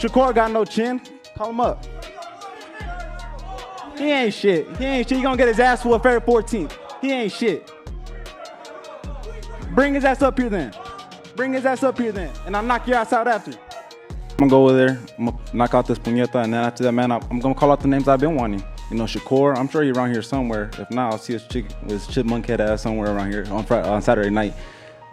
Shakur got no chin. Call him up. He ain't shit. He ain't shit. He gonna get his ass whooped February 14th. He ain't shit. Bring his ass up here then. Bring his ass up here then. And I'll knock your ass out after. I'm gonna go over there. I'm gonna knock out this puñeta. And then after that, man, I'm gonna call out the names I've been wanting. You know, Shakur, I'm sure he's around here somewhere. If not, I'll see his chipmunk head ass somewhere around here on Saturday night.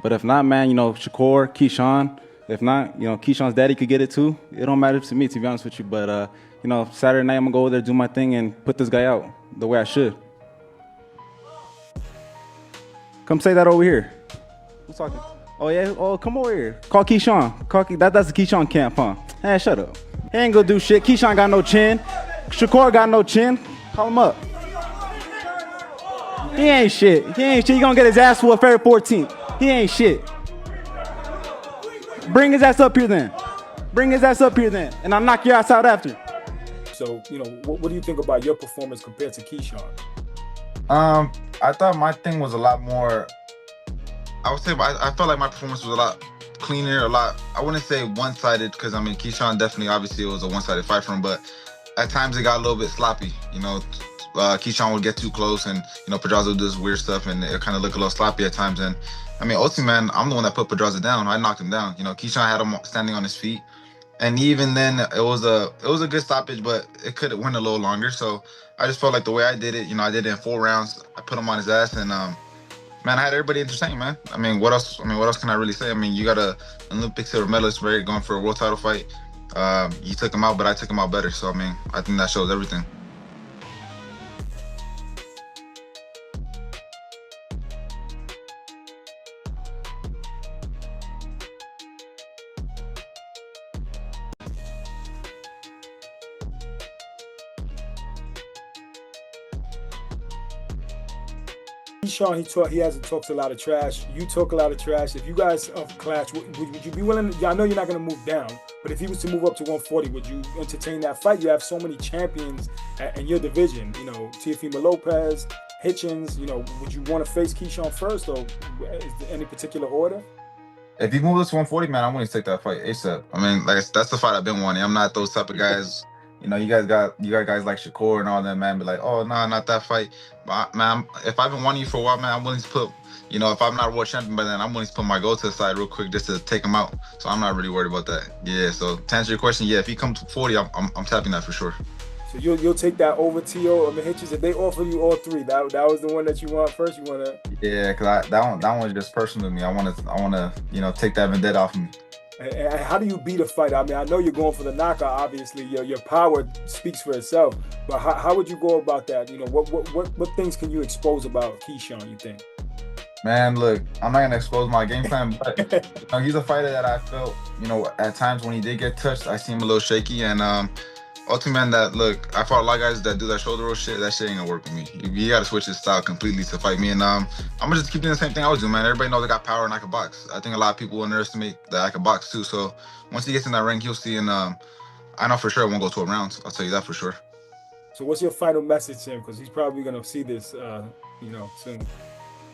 But if not, man, you know, Shakur, Keyshawn. If not, you know, Keyshawn's daddy could get it too. It don't matter to me, to be honest with you. But, you know, Saturday night, I'm gonna go over there, do my thing, and put this guy out the way I should. Come say that over here. Who's talking? Oh, yeah? Oh, come over here. Call Keyshawn. That's the Keyshawn camp, huh? Hey, shut up. He ain't gonna do shit. Keyshawn got no chin. Shakur got no chin. Call him up. He ain't shit. He ain't shit. He gonna get his ass whooped February 14th. He ain't shit. Bring his ass up here then. Bring his ass up here then. And I'll knock your ass out after. So, you know, what do you think about your performance compared to Keyshawn? I thought my thing was a lot more, I would say, I felt like my performance was a lot cleaner, I wouldn't say one-sided, because, I mean, Keyshawn definitely, obviously, it was a one-sided fight for him, but at times it got a little bit sloppy, you know. Keyshawn would get too close, and, you know, Pedraza would do this weird stuff, and it kind of looked a little sloppy at times, and, I mean, ultimately, man, I'm the one that put Pedraza down. I knocked him down. You know, Keyshawn had him standing on his feet. And even then, it was a good stoppage, but it could have went a little longer. So I just felt like the way I did it, you know, I did it in 4 rounds. I put him on his ass, and man, I had everybody entertained, man. I mean, what else can I really say? I mean, you got an Olympic silver medalist, right, going for a world title fight. You took him out, but I took him out better. So I mean, I think that shows everything. Keyshawn, he hasn't talked a lot of trash. You talk a lot of trash. If you guys clash, would you be willing? I know you're not going to move down, but if he was to move up to 140, would you entertain that fight? You have so many champions in your division. You know, Teofimo, Lopez, Hitchens. You know, would you want to face Keyshawn first, or is there any particular order? If you move this to 140, man, I'm willing to take that fight ASAP. I mean, like, that's the fight I've been wanting. I'm not those type of guys. You know, you got guys like Shakur and all that, man, be like, oh, no, not that fight. But, man, if I've been wanting you for a while, man, I'm willing to put, you know, if I'm not a world champion by then, I'm willing to put my goal to the side real quick just to take him out. So I'm not really worried about that. Yeah, so to answer your question, yeah, if he comes to 40, I'm tapping that for sure. So you'll take that over Tio or Hitchens if they offer you all 3. That was the one that you want first. You want to? Yeah, because that one is just personal to me. I want to you know, take that vendetta off of me. And how do you beat a fight? I mean, I know you're going for the knockout. Obviously, your power speaks for itself. But how would you go about that? You know, what things can you expose about Keyshawn, you think? Man, look, I'm not gonna expose my game plan, but you know, he's a fighter that I felt, you know, at times when he did get touched, I see him a little shaky, and ultimately, man, that look, I fought a lot of guys that do that shoulder roll shit. That shit ain't gonna work with me. You gotta switch his style completely to fight me, and I'm gonna just keep doing the same thing I was doing, man. Everybody knows I got power and I can box. I think a lot of people underestimate that I can box too. So once he gets in that ring, he'll see, and I know for sure it won't go 12 rounds. I'll tell you that for sure. So what's your final message to him? Because he's probably gonna see this, you know, soon.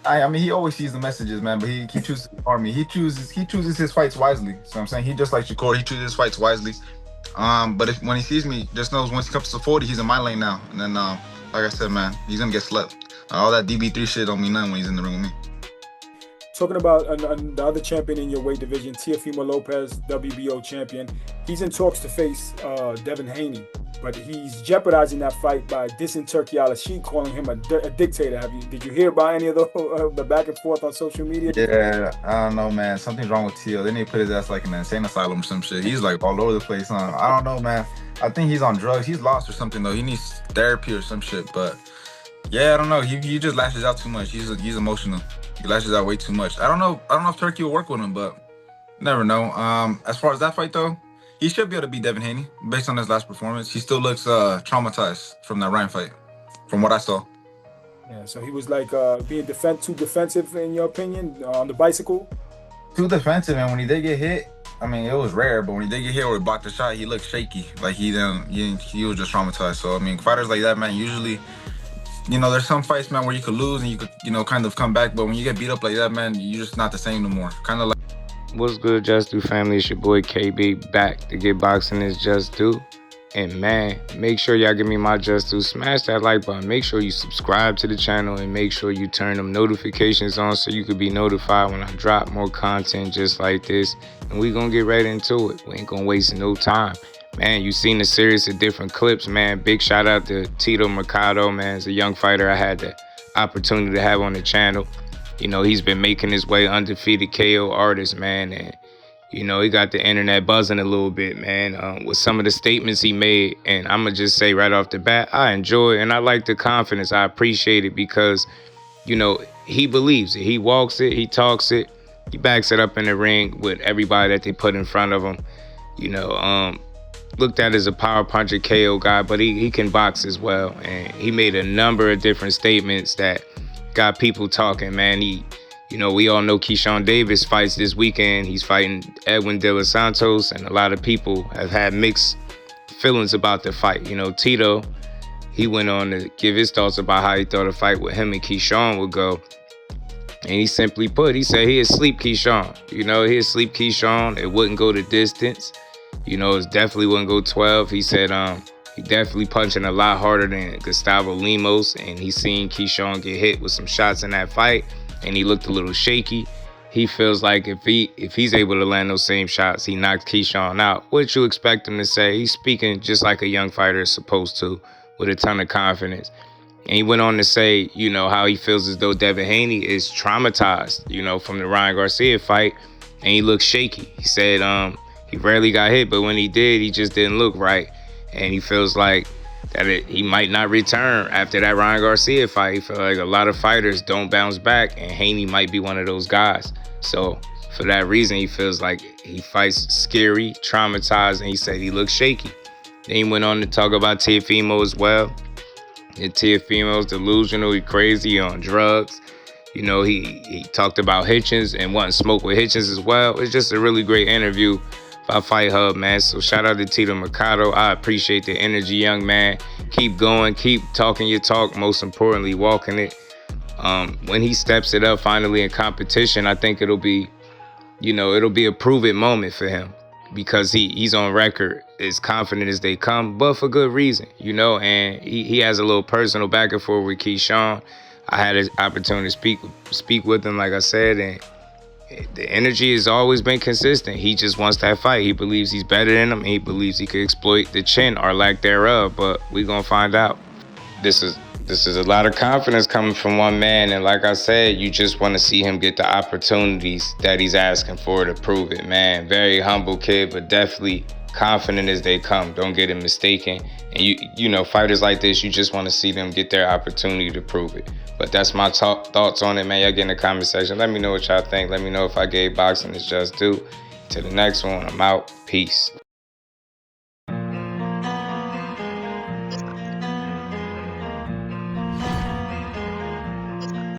I mean, he always sees the messages, man, but he chooses to harm me. He chooses his fights wisely. So I'm saying, he just like Shakur, he chooses his fights wisely. But when he sees me, just knows once he comes to 40, he's in my lane now. And then, like I said, man, he's gonna get slept. All that DB3 shit don't mean nothing when he's in the ring with me. Talking about the other champion in your weight division, Teofimo Lopez, WBO champion. He's in talks to face Devin Haney, but he's jeopardizing that fight by dissing Turkey Al-Sheikh, calling him a dictator. Did you hear about any of the back and forth on social media? Yeah, I don't know, man. Something's wrong with Tio. They need to put his ass like in an insane asylum or some shit. He's like all over the place. I don't know, man. I think he's on drugs. He's lost or something though. He needs therapy or some shit. But yeah, I don't know. He just lashes out too much. He's emotional. He lashes out way too much. I don't know if Turkey will work with him, but never know. As far as that fight though, he should be able to beat Devin Haney based on his last performance. He still looks traumatized from that Ryan fight, from what I saw. Yeah, so he was like being too defensive in your opinion on the bicycle. Too defensive, and when he did get hit, I mean, it was rare, but when he did get hit or he blocked the shot, he looked shaky, like he was just traumatized. So I mean, fighters like that, man, usually, you know, there's some fights, man, where you could lose and you could, you know, kind of come back, but when you get beat up like that, man, you're just not the same no more. Kind of like What's good, Just Do family? It's your boy KB back to get boxing is just due. And man, make sure y'all give me my just due. Smash that like button. Make sure you subscribe to the channel and make sure you turn them notifications on so you could be notified when I drop more content just like this. And we gonna get right into it. We ain't gonna waste no time. Man, you seen a series of different clips, man. Big shout out to Tito Mercado, man. As a young fighter, I had the opportunity to have on the channel. You know, he's been making his way undefeated KO artist, man. And, you know, he got the internet buzzing a little bit, man, with some of the statements he made. And I'm going to just say right off the bat, I enjoy it and I like the confidence. I appreciate it because, you know, he believes it. He walks it. He talks it. He backs it up in the ring with everybody that they put in front of him. You know, looked at as a power puncher KO guy, but he can box as well. And he made a number of different statements that got people talking, man. You know, we all know Keyshawn Davis fights this weekend. He's fighting Edwin De Los Santos, and a lot of people have had mixed feelings about the fight. You know, Tito, he went on to give his thoughts about how he thought a fight with him and Keyshawn would go. And he simply put, he said he'd sleep Keyshawn. You know, he'd sleep Keyshawn. It wouldn't go the distance. You know, it definitely wouldn't go 12. He said, he definitely punching a lot harder than Gustavo Lemos, and he seen Keyshawn get hit with some shots in that fight, and he looked a little shaky. He feels like if he's able to land those same shots, he knocked Keyshawn out. What you expect him to say? He's speaking just like a young fighter is supposed to, with a ton of confidence. And he went on to say, you know, how he feels as though Devin Haney is traumatized, you know, from the Ryan Garcia fight, and he looks shaky. He said he rarely got hit, but when he did, he just didn't look right. And he feels like that he might not return after that Ryan Garcia fight. He feels like a lot of fighters don't bounce back, and Haney might be one of those guys. So for that reason, he feels like he fights scary, traumatized, and he said he looks shaky. Then he went on to talk about Teofimo as well. And Teofimo's delusional, he crazy on drugs. You know, he talked about Hitchens and wanting smoke with Hitchens as well. It's just a really great interview by Fight Hub, man. So shout out to Tito Mercado. I appreciate the energy, young man. Keep going, keep talking your talk, most importantly, walking it. When he steps it up finally in competition, I think it'll be, you know, it'll be a prove-it moment for him because he's on record as confident as they come, but for good reason, you know, and he has a little personal back and forth with Keyshawn. I had an opportunity to speak with him, like I said, and the energy has always been consistent. He just wants that fight. He believes he's better than him. And he believes he could exploit the chin or lack thereof, but we're going to find out. This is a lot of confidence coming from one man, and like I said, you just want to see him get the opportunities that he's asking for to prove it, man. Very humble kid, but definitely confident as they come. Don't get it mistaken. And you know, fighters like this, you just want to see them get their opportunity to prove it. But that's my thoughts on it, man. Y'all get in the comment section. Let me know what y'all think. Let me know if I gave boxing its just due. Till the next one, I'm out. Peace.